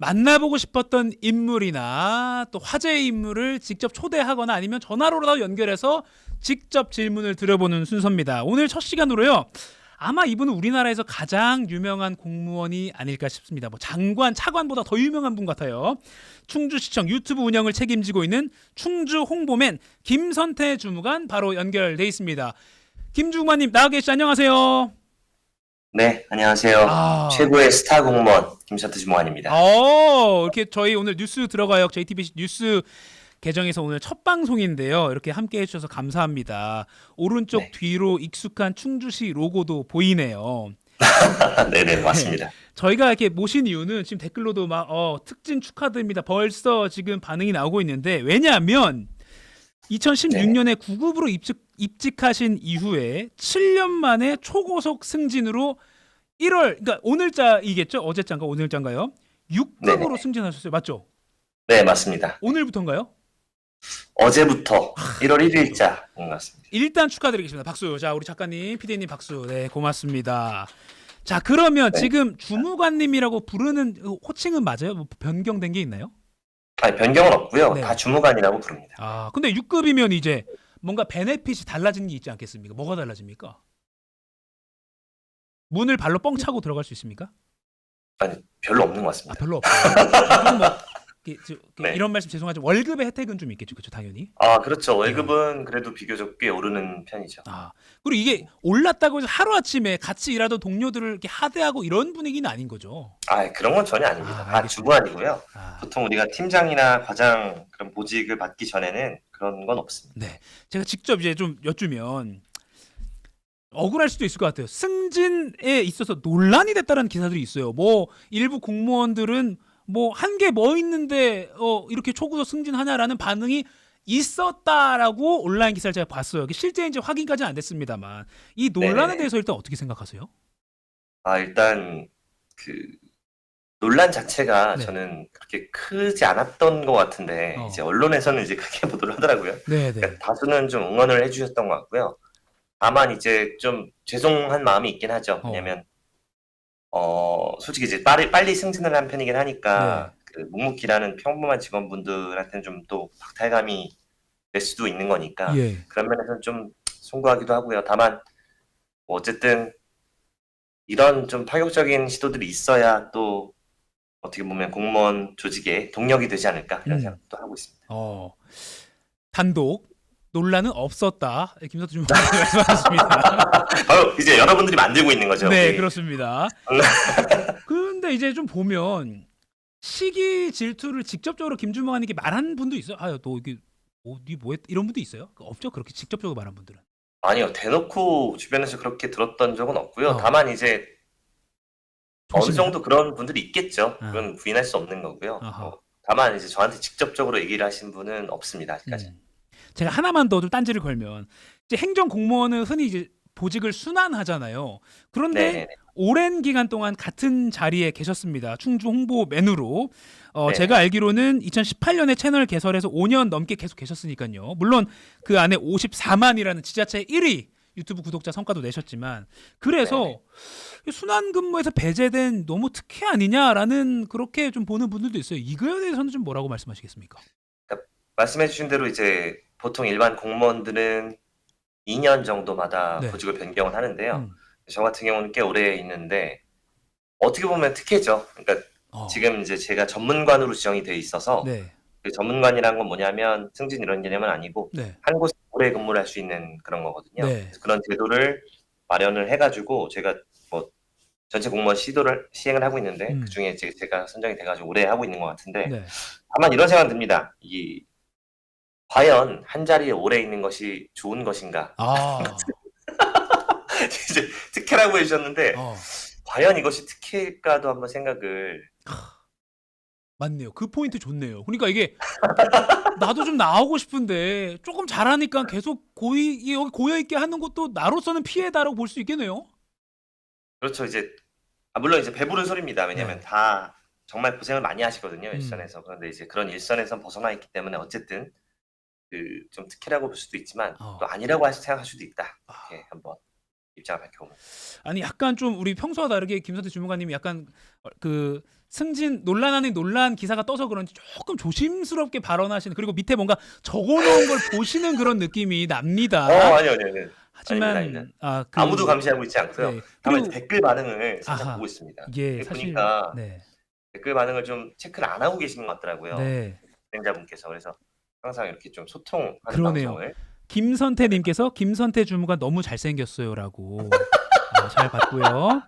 만나보고 싶었던 인물이나 또 화제의 인물을 직접 초대하거나 아니면 전화로라도 연결해서 직접 질문을 드려보는 순서입니다. 오늘 첫 시간으로요. 아마 이분은 우리나라에서 가장 유명한 공무원이 아닐까 싶습니다. 뭐 장관, 차관보다 더 유명한 분 같아요. 충주시청 유튜브 운영을 책임지고 있는 충주 홍보맨 김선태 주무관 바로 연결돼 있습니다. 김 주무관님 나와 계시죠? 안녕하세요. 네, 안녕하세요. 아, 최고의 스타 공무원 김선태 주무관입니다. 이렇게 저희 오늘 뉴스 들어가요. JTBC 뉴스 계정에서 오늘 첫 방송인데요. 이렇게 함께 해주셔서 감사합니다. 오른쪽 네, 뒤로 익숙한 충주시 로고도 보이네요. 네네, 네. 맞습니다. 저희가 이렇게 모신 이유는 지금 댓글로도 막 특진 축하드립니다. 벌써 지금 반응이 나오고 있는데 왜냐하면 네네. 2016년에 구급으로 입직하신 이후에 7년 만에 초고속 승진으로 1월 그러니까 오늘자이겠죠? 어제자인가 오늘자인가요? 네네. 6급으로 승진하셨어요. 맞죠? 네, 맞습니다. 오늘부터인가요? 어제부터 1월 1일자인 것 같습니다. 일단 축하드리겠습니다. 박수. 자, 우리 작가님, PD님 박수. 네, 고맙습니다. 자, 그러면 네. 지금 주무관님이라고 부르는 호칭은 맞아요? 뭐 변경된 게 있나요? 아니, 변경은 없고요. 다 네. 주무관이라고 부릅니다. 아, 근데 6급이면 이제 뭔가 베네핏이 달라지는 게 있지 않겠습니까? 뭐가 달라집니까? 문을 발로 뻥 차고 들어갈 수 있습니까? 아니, 별로 없는 것 아, 같습니다. 별로 없어요. 아, 그럼 뭐 네. 이런 말씀 죄송하지만 월급의 혜택은 좀 있겠죠, 그렇죠, 당연히. 아, 그렇죠. 네. 월급은 그래도 비교적 꽤 오르는 편이죠. 아, 그리고 이게 올랐다고 해서 하루아침에 같이 일하던 동료들을 이렇게 하대하고 이런 분위기는 아닌 거죠. 아, 그런 건 전혀 아닙니다. 아, 다 알겠습니다. 주무관이고요. 아, 보통 우리가 팀장이나 과장 그런 보직을 받기 전에는 그런 건 없습니다. 네. 제가 직접 이제 좀 여쭈면 억울할 수도 있을 것 같아요. 승진에 있어서 논란이 됐다는 기사들이 있어요. 뭐 일부 공무원들은 뭐 한 게 뭐 있는데 이렇게 초구속 승진하냐라는 반응이 있었다라고 온라인 기사를 제가 봤어요. 실제 이제 확인까지는 안 됐습니다만 이 논란에 네네네. 대해서 일단 어떻게 생각하세요? 아, 일단 그 논란 자체가 네. 저는 그렇게 크지 않았던 것 같은데 이제 어. 언론에서는 이제 크게 보도를 하더라고요. 네, 네. 그러니까 다수는 좀 응원을 해주셨던 것 같고요. 다만 이제 좀 죄송한 마음이 있긴 하죠. 어. 왜냐면 솔직히 이제 빨리 승진을 한 편이긴 하니까 네. 그 묵묵히라는 평범한 직원분들한테는 좀 또 박탈감이 될 수도 있는 거니까 예. 그런 면에서는 좀 송구하기도 하고요. 다만 뭐 어쨌든 이런 좀 파격적인 시도들이 있어야 또 어떻게 보면 공무원 조직의 동력이 되지 않을까 이런 음. 생각도 하고 있습니다. 어. 단독 논란은 없었다. 김서태 주무관님 말씀하셨습니다. 바로 이제 여러분들이 만들고 있는 거죠, 네, 우리. 그렇습니다. 근데 이제 좀 보면 시기 질투를 직접적으로 김주무관님께 말한 분도 있어요. 아유, 너 이게 니 뭐했 이런 분도 있어요? 없죠? 그렇게 직접적으로 말한 분들은. 아니요, 대놓고 주변에서 그렇게 들었던 적은 없고요. 어, 다만 이제 어느 조심해라. 정도 그런 분들이 있겠죠. 아, 그건 부인할 수 없는 거고요. 아하. 다만 이제 저한테 직접적으로 얘기를 하신 분은 없습니다, 아직까지. 음. 제가 하나만 더 좀 딴지를 걸면 이제 행정 공무원은 흔히 이제 보직을 순환하잖아요. 그런데 네네네. 오랜 기간 동안 같은 자리에 계셨습니다. 충주 홍보맨으로. 제가 네네. 알기로는 2018년에 채널 개설해서 5년 넘게 계속 계셨으니까요. 물론 그 안에 54만이라는 지자체 1위 유튜브 구독자 성과도 내셨지만 네네. 그래서 순환 근무에서 배제된 너무 특혜 아니냐라는 그렇게 좀 보는 분들도 있어요. 이거에 대해서는 좀 뭐라고 말씀하시겠습니까? 그러니까 말씀해 주신 대로 이제 보통 일반 공무원들은 2년 정도마다 네. 보직을 변경을 하는데요. 음. 저 같은 경우는 꽤 오래 있는데 어떻게 보면 특혜죠. 그러니까 어. 지금 이제 제가 전문관으로 지정이 돼 있어서 네. 그 전문관이라는 건 뭐냐면 승진 이런 개념은 아니고 네. 한 곳에 오래 근무를 할 수 있는 그런 거거든요. 네. 그래서 그런 제도를 마련을 해가지고 제가 뭐 전체 공무원 시도를 시행을 하고 있는데 음. 그중에 제가 선정이 돼가지고 오래 하고 있는 것 같은데 네. 다만 이런 생각 듭니다. 과연 한 자리에 오래 있는 것이 좋은 것인가? 아. 이제 특혜라고 해주셨는데 어. 과연 이것이 특혜일까도 한번 생각을. 맞네요. 그 포인트 좋네요. 그러니까 이게 나도 좀 나오고 싶은데 조금 잘하니까 계속 여기 고여 있게 하는 것도 나로서는 피해다라고 볼 수 있겠네요. 그렇죠. 이제 물론 이제 배부른 소리입니다. 왜냐면 네. 다 정말 고생을 많이 하시거든요, 음. 일선에서. 그런데 이제 그런 일선에선 벗어나 있기 때문에 어쨌든 그 좀 특혜라고 볼 수도 있지만 또 어. 아니라고 생각할 수도 있다. 아. 이렇게 한번. 입장을 밝혀옵니다. 아니 약간 좀 우리 평소와 다르게 김선태 주무관님이 약간 그 승진 논란 아닌 논란 기사가 떠서 그런지 조금 조심스럽게 발언하시는, 그리고 밑에 뭔가 적어놓은 걸 보시는 그런 느낌이 납니다. 아니요, 아니요, 아니요. 하지만 아닙니다. 아무도 감시하고 있지 않고요. 네. 다만 그리고 이제 댓글 반응을 살짝 아하. 보고 있습니다. 이게 사실 보니까 네. 댓글 반응을 좀 체크를 안 하고 계시는 것 같더라고요. 네. 진행자분께서. 그래서 항상 이렇게 좀 소통하는 그러네요. 방송을. 김선태님께서 김선태 주무관 너무 잘생겼어요라고 잘 봤고요.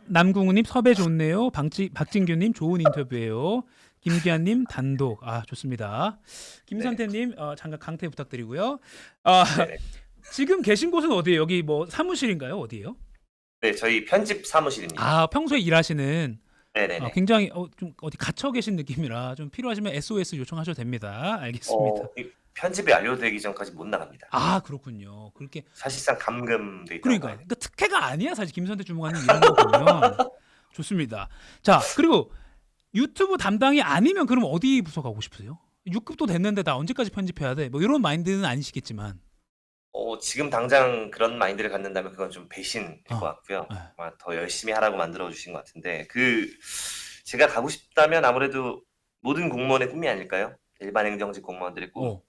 남궁우님 섭외 좋네요. 박진규님 좋은 인터뷰예요. 김기환님 단독 좋습니다. 김선태님 잠깐 강퇴 부탁드리고요. 네네. 지금 계신 곳은 어디예요? 여기 뭐 사무실인가요? 어디예요? 네, 저희 편집 사무실입니다. 평소에 일하시는 네네네. 굉장히 좀 어디 갇혀 계신 느낌이라 좀 필요하시면 SOS 요청하셔도 됩니다. 알겠습니다. 이 편집이 완료되기 전까지 못 나갑니다. 그렇군요. 그렇게 사실상 감금돼 있다. 그러니까 특혜가 아니야 사실 김선태 주무관님 이런 거 보면. 좋습니다. 자, 그리고 유튜브 담당이 아니면 그럼 어디 부서 가고 싶으세요? 6급도 됐는데 나 언제까지 편집해야 돼? 뭐 이런 마인드는 아니시겠지만. 지금 당장 그런 마인드를 갖는다면 그건 좀 배신일 것 같고요. 네. 아마 더 열심히 하라고 만들어 주신 것 같은데, 제가 가고 싶다면 아무래도 모든 공무원의 꿈이 아닐까요? 일반 행정직 공무원들의 꿈.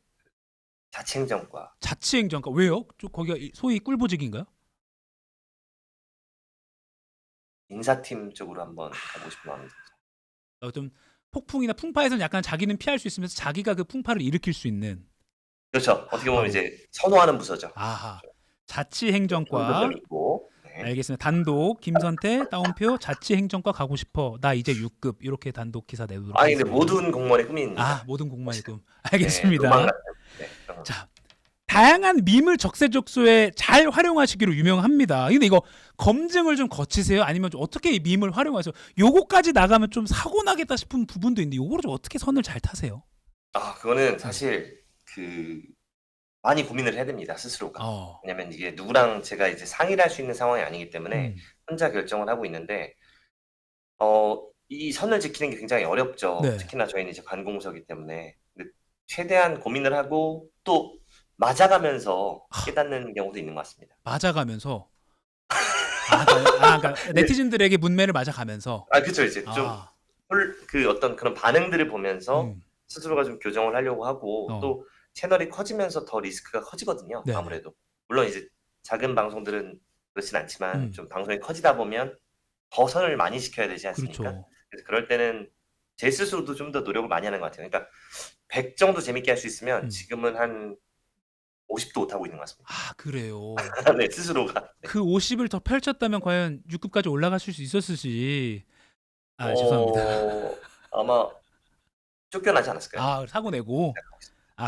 자치행정과. 자치행정과 왜요? 거기가 소위 꿀보직인가요? 인사팀 쪽으로 한번 가고 싶은 마음이 듭니다. 좀 폭풍이나 풍파에서는 약간 자기는 피할 수 있으면서 자기가 그 풍파를 일으킬 수 있는. 그렇죠. 어떻게 보면 이제 선호하는 부서죠. 자치행정과. 네. 알겠습니다. 단독 김선태 따옴표 자치행정과 가고 싶어. 나 이제 6급 이렇게 단독 기사 내도록 근데 하겠습니다. 모든 공무원의 꿈입니다. 모든 공무원의 꿈. 알겠습니다. 네, 자, 다양한 밈을 적세적소에 잘 활용하시기로 유명합니다. 근데 이거 검증을 좀 거치세요? 아니면 좀 어떻게 이 밈을 활용하세요? 요거까지 나가면 좀 사고 나겠다 싶은 부분도 있는데 요거를 좀 어떻게 선을 잘 타세요? 그거는 사실 많이 고민을 해야 됩니다, 스스로가. 왜냐면 이게 누구랑 제가 이제 상의를 할 수 있는 상황이 아니기 때문에 혼자 결정을 하고 있는데, 이 선을 지키는 게 굉장히 어렵죠. 네. 특히나 저희는 이제 관공서이기 때문에. 근데 최대한 고민을 하고 또 맞아가면서 깨닫는 경우도 있는 것 같습니다. 맞아가면서? 그러니까 네티즌들에게 문매를 맞아가면서? 그쵸. 이제 좀 어떤 그런 반응들을 보면서 스스로가 좀 교정을 하려고 하고, 또 채널이 커지면서 더 리스크가 커지거든요. 네. 아무래도. 물론 이제 작은 방송들은 그렇진 않지만 좀 방송이 커지다 보면 더 선을 많이 지켜야 되지 않습니까? 그렇죠. 그래서 그럴 때는 제 스스로도 좀 더 노력을 많이 하는 것 같아요. 그러니까 100 정도 재밌게 할 수 있으면 지금은 한 50도 못하고 있는 것 같습니다. 그래요. 네, 스스로가. 네. 그 50을 더 펼쳤다면 과연 6급까지 올라가실 수 있었을지. 죄송합니다. 아마 쫓겨나지 않았을까요? 사고 내고.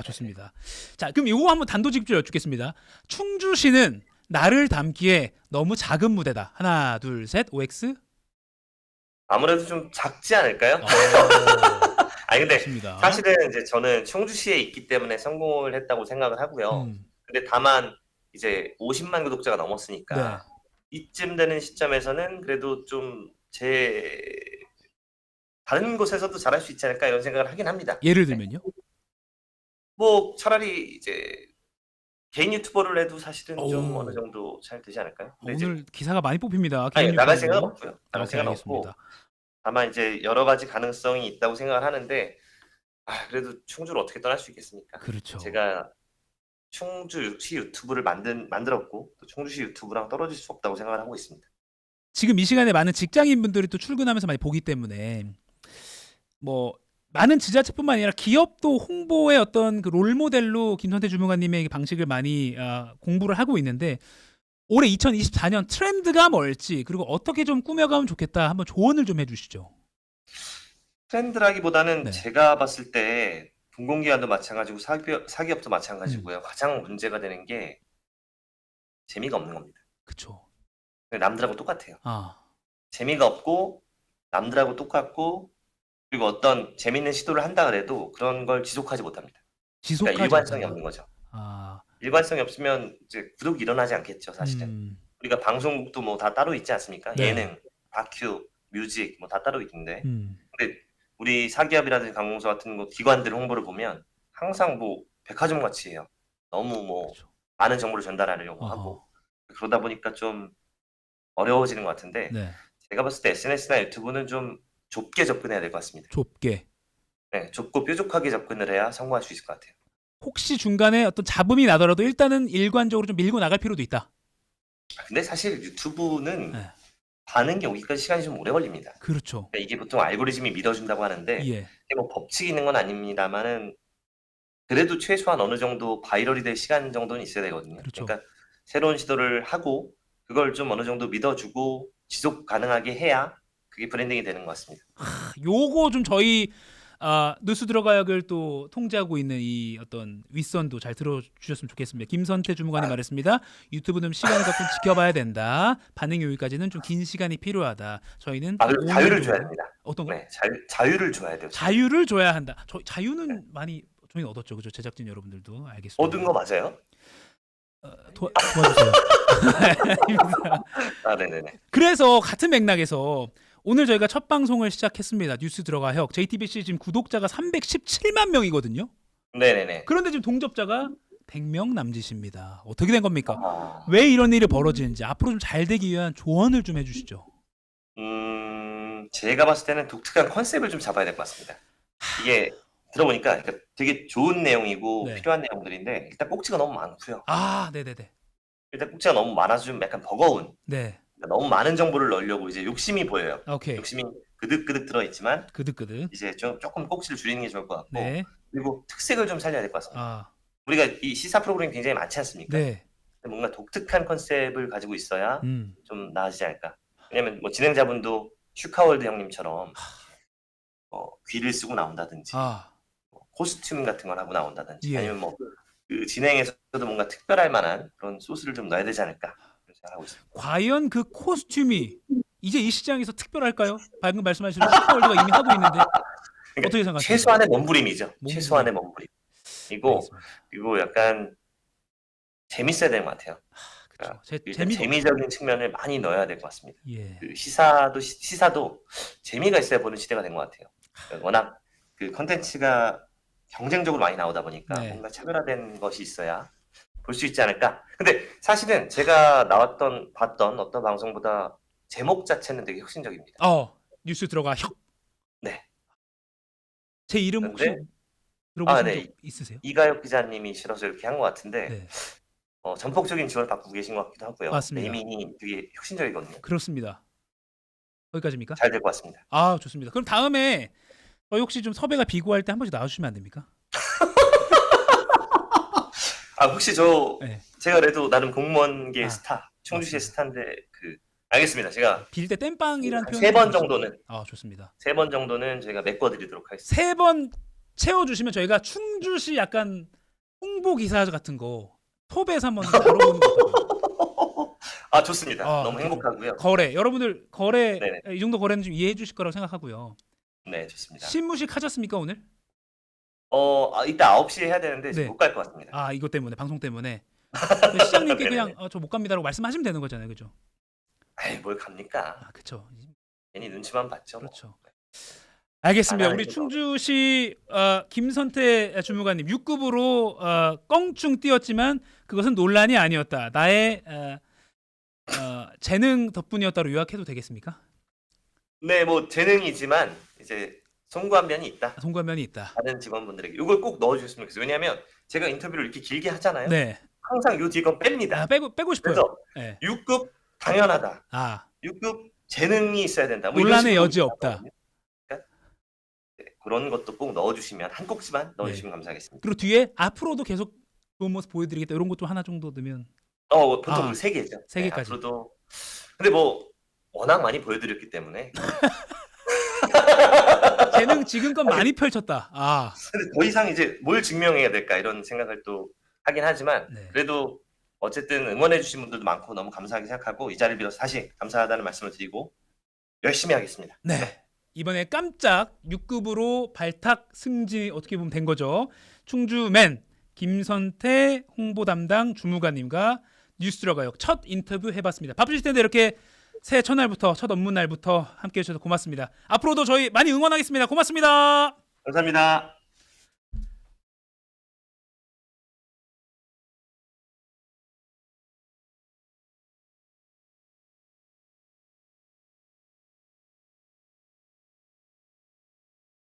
좋습니다. 자, 그럼 이거 한번 단도직입적으로 여쭙겠습니다. 충주시는 나를 담기에 너무 작은 무대다. 하나, 둘, 셋. OX? 아무래도 좀 작지 않을까요? 근데 좋습니다. 사실은 이제 저는 충주시에 있기 때문에 성공을 했다고 생각을 하고요. 근데 다만 이제 50만 구독자가 넘었으니까 이쯤 되는 시점에서는 그래도 좀 다른 곳에서도 잘할 수 있지 않을까 이런 생각을 하긴 합니다. 예를 들면요? 뭐 차라리 이제 개인 유튜버를 해도 사실은 좀 어느 정도 잘 되지 않을까요? 오늘 기사가 많이 뽑힙니다. 나갈 생각은 없고요. 나갈 생각은 알겠습니다. 없고, 다만 이제 여러 가지 가능성이 있다고 생각을 하는데, 그래도 충주를 어떻게 떠날 수 있겠습니까? 그렇죠. 제가 충주시 유튜브를 만들었고, 또 충주시 유튜브랑 떨어질 수 없다고 생각을 하고 있습니다. 지금 이 시간에 많은 직장인분들이 또 출근하면서 많이 보기 때문에 뭐 많은 지자체뿐만 아니라 기업도 홍보의 어떤 그 롤모델로 김선태 주무관님의 방식을 많이 공부를 하고 있는데, 올해 2024년 트렌드가 뭘지, 그리고 어떻게 좀 꾸며가면 좋겠다 한번 조언을 좀 해주시죠. 트렌드라기보다는 제가 봤을 때 공공기관도 마찬가지고 사기업도 마찬가지고요. 가장 문제가 되는 게 재미가 없는 겁니다. 그렇죠. 남들하고 똑같아요. 재미가 없고 남들하고 똑같고, 그리고 어떤 재밌는 시도를 한다 그래도 그런 걸 지속하지 못합니다. 그러니까 일관성이 없는 거죠. 일관성이 없으면 이제 구독이 일어나지 않겠죠, 사실은. 우리가 방송국도 뭐 다 따로 있지 않습니까? 예능, 다큐, 뮤직 뭐 다 따로 있는데, 근데 우리 사기업이라든지 관공서 같은 거 기관들 홍보를 보면 항상 뭐 백화점 같이 해요. 너무 뭐 많은 정보를 전달하려고 하고, 그러다 보니까 좀 어려워지는 것 같은데 네. 제가 봤을 때 SNS나 유튜브는 좀 좁게 접근해야 될 것 같습니다. 좁게. 네, 좁고 뾰족하게 접근을 해야 성공할 수 있을 것 같아요. 혹시 중간에 어떤 잡음이 나더라도 일단은 일관적으로 좀 밀고 나갈 필요도 있다. 근데 사실 유튜브는 네. 반응이 오기까지 시간이 좀 오래 걸립니다. 그렇죠. 그러니까 이게 보통 알고리즘이 믿어준다고 하는데 예. 이게 뭐 법칙이 있는 건 아닙니다만은 그래도 최소한 어느 정도 바이럴이 될 시간 정도는 있어야 되거든요. 그렇죠. 그러니까 새로운 시도를 하고 그걸 좀 어느 정도 믿어주고 지속 가능하게 해야 그게 브랜딩이 되는 것 같습니다. 요거 좀 저희 뉴스 들어가역을 또 통제하고 있는 이 어떤 윗선도 잘 들어주셨으면 좋겠습니다. 김선태 주무관이 말했습니다. 유튜브는 시간을 갖고 지켜봐야 된다. 반응 요일까지는 좀 긴 시간이 필요하다. 저희는 그리고 자유를 5년 줘야 정도. 됩니다. 어떤 거? 네, 자유를 줘야 돼요. 자유를 줘야 한다. 자유는 네. 많이 저희는 얻었죠, 그죠? 제작진 여러분들도 알겠습니다. 얻은 거 맞아요? 도와주세요. 아닙니다. 아, 네네네. 그래서 같은 맥락에서 오늘 저희가 첫 방송을 시작했습니다. 뉴스 들어가 역 JTBC 지금 구독자가 317만 명이거든요. 네네네. 그런데 지금 동접자가 100명 남짓입니다. 어떻게 된 겁니까? 아, 왜 이런 일이 벌어지는지 앞으로 좀 잘 되기 위한 조언을 좀 해주시죠. 제가 봤을 때는 독특한 컨셉을 좀 잡아야 될 것 같습니다. 이게 들어보니까 그러니까 되게 좋은 내용이고 네. 필요한 내용들인데 일단 꼭지가 너무 많고요. 네네네. 일단 꼭지가 너무 많아서 좀 약간 버거운 네. 그러니까 너무 많은 정보를 넣으려고 이제 욕심이 보여요. 오케이. 욕심이 그득그득 들어있지만 그득그득. 이제 조금 꼭지를 줄이는 게 좋을 것 같고 네. 그리고 특색을 좀 살려야 될 것 같습니다. 아, 우리가 이 시사 프로그램이 굉장히 많지 않습니까? 네. 근데 뭔가 독특한 컨셉을 가지고 있어야 음. 좀 나아지지 않을까. 왜냐면 뭐 진행자분도 슈카월드 형님처럼 귀를 쓰고 나온다든지 아, 코스튬 같은 걸 하고 나온다든지 예. 아니면 뭐 그 진행에서도 뭔가 특별할 만한 그런 소스를 좀 넣어야 되지 않을까 그런 생각하고 있습니다. 과연 그 코스튬이 이제 이 시장에서 특별할까요? 방금 말씀하신 슈퍼월드가 이미 하고 있는데 어떻게 생각하세요? 최소한의 몸부림이죠. 몸부림. 최소한의 몸부림이고 알겠습니다. 그리고 약간 재밌어야 되는 것 같아요. 그렇죠. 일단 재미적인 측면을 많이 넣어야 될 것 같습니다. 예. 그 시사도 재미가 있어야 보는 시대가 된 것 같아요. 그러니까 워낙 그 컨텐츠가 경쟁적으로 많이 나오다 보니까 네. 뭔가 차별화된 것이 있어야 볼 수 있지 않을까. 근데 사실은 제가 봤던 어떤 방송보다 제목 자체는 되게 혁신적입니다. 뉴스 들어가 혁. 네. 제 이름 혹시 근데 들어보신 네. 적 있으세요? 이가혁 기자님이 실어서 이렇게 한 것 같은데 네. 전폭적인 지원을 받고 계신 것 같기도 하고요. 맞습니다. 네이밍이 되게 혁신적이거든요. 그렇습니다. 거기까지입니까? 잘 될 것 같습니다. 좋습니다. 그럼 다음에 저희 혹시 좀 섭외가 비구할 때 한 번씩 나와주시면 안 됩니까? 혹시 네. 제가 그래도 나름 공무원계 스타, 충주시의 맞습니다. 스타인데 알겠습니다. 제가 빌 때 땜빵이라는 표현. 3번 정도는 좋습니다. 3번 정도는 저희가 메꿔드리도록 하겠습니다. 3번 채워주시면 저희가 충주시 약간 홍보 기사 같은 거 톱에서 한번 다뤄보는 거 어떨까요? 좋습니다. 너무 그렇죠. 행복하고요. 여러분들 네네. 이 정도 거래는 좀 이해해 주실 거라고 생각하고요. 네, 좋습니다. 신무식 하셨습니까 오늘? 이따 9시에 해야 되는데 네. 못 갈 것 같습니다. 이것 때문에 방송 때문에 시장님께 그냥 저 못 갑니다라고 말씀하시면 되는 거잖아요, 그죠? 뭘 갑니까? 그렇죠. 괜히 눈치만 봤죠. 그렇죠. 알겠습니다. 우리 잘하는 충주시 김선태 주무관님 6급으로 껑충 뛰었지만 그것은 논란이 아니었다. 나의 재능 덕분이었다로 요약해도 되겠습니까? 네, 뭐 재능이지만 이제 송구한 면이 있다. 송구한 면이 있다. 다른 직원분들에게 이걸 꼭 넣어주셨으면 좋겠어요. 왜냐하면 제가 인터뷰를 이렇게 길게 하잖아요. 네. 항상 요 뒤건 뺍니다. 빼고 싶어요. 그래서 네. 6급 당연하다. 6급 재능이 있어야 된다. 뭐 이런 논란의 식으로 여지 없다. 나가거든요. 그러니까 그런 것도 꼭 넣어주시면 한 꼭지만 넣어주시면 감사하겠습니다. 그리고 뒤에 앞으로도 계속 좋은 모습 보여드리겠다. 이런 것도 하나 정도 넣으면. 보통 3개죠. 3개까지. 앞으로도. 근데 뭐 워낙 많이 보여드렸기 때문에 재능 지금껏 많이 펼쳤다. 근데 더 이상 이제 뭘 증명해야 될까 이런 생각을 또 하긴 하지만 네. 그래도 어쨌든 응원해주신 분들도 많고 너무 감사하게 생각하고 이 자리를 빌어서 다시 감사하다는 말씀을 드리고 열심히 하겠습니다. 네. 이번에 깜짝 6급으로 발탁 승진 어떻게 보면 된 거죠. 충주맨 김선태 홍보 담당 주무관님과 뉴스 들어가요. 첫 인터뷰 해봤습니다. 바쁘실 텐데 이렇게 새해 첫날부터 첫 업무 날부터 함께해 주셔서 고맙습니다. 앞으로도 저희 많이 응원하겠습니다. 고맙습니다. 감사합니다.